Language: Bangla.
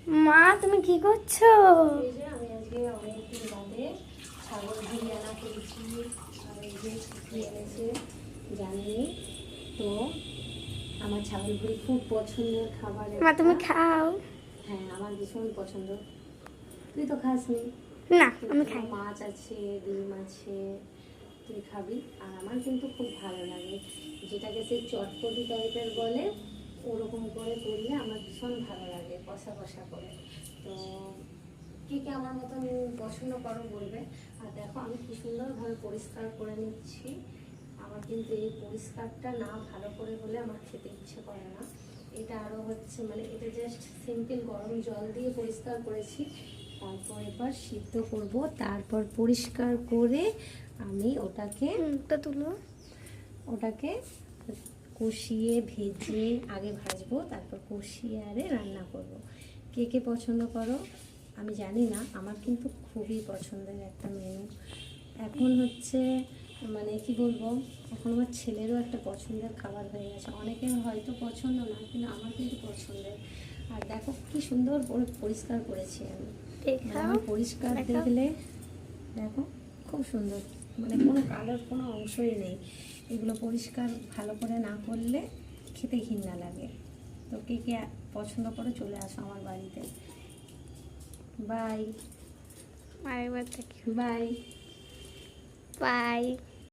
মা তুমি কি করছো? এই যে আমি আজকে অনেকদিন বাদে ছাগল ঘুরি রান্না করেছি। আর এই যে ছুটি এনেছে জানেনি তো। আমার ছাগল ঘুরি খুব পছন্দের খাবার। মা তুমি খাও। হ্যাঁ, আমার ভীষণ পছন্দ। তুই তো খাসনি। না আমি খাই না। মাছ আছে, ডিম আছে, তুই খাবি। আর আমার কিন্তু খুব ভালো লাগে, যেটাকে সেই চটপটি টাইপের বলে, ওরকম করে করলে আমার ভীষণ ভালো লাগে, কষা কষা করে। তো কে কে আমার মতন পছন্দ করো বলবে। আর দেখো আমি কি সুন্দরভাবে পরিষ্কার করে নিচ্ছি। আমার কিন্তু এই পরিষ্কারটা না ভালো করে হলে আমার খেতে ইচ্ছে করে না। এটা আরও হচ্ছে মানে এটা জাস্ট সিম্পল গরম জল দিয়ে পরিষ্কার করেছি। তারপর এবার সিদ্ধ করব, তারপর পরিষ্কার করে আমি ওটাকে কষিয়ে ভেজে আগে ভাজবো, তারপর কষিয়ে আরে রান্না করব। কে কে পছন্দ করো আমি জানি না, আমার কিন্তু খুবই পছন্দের একটা মেনু। এখন হচ্ছে মানে কি বলবো, এখন আমার ছেলেরও একটা পছন্দের খাবার হয়ে গেছে। অনেকের হয়তো পছন্দ না, কিন্তু আমার কিন্তু পছন্দের। আর দেখো কি সুন্দর পরিষ্কার করেছি আমি। মানে আমার পরিষ্কার দেখলে দেখো খুব সুন্দর, মানে কোনো কালোর কোনো অংশই নেই। এগুলো পরিষ্কার ভালো করে না করলে খেতে ঘৃণা লাগে। তো কে কে পছন্দ করে চলে আসো আমার বাড়িতে। বাই আরেকবার দেখি। Bye bye.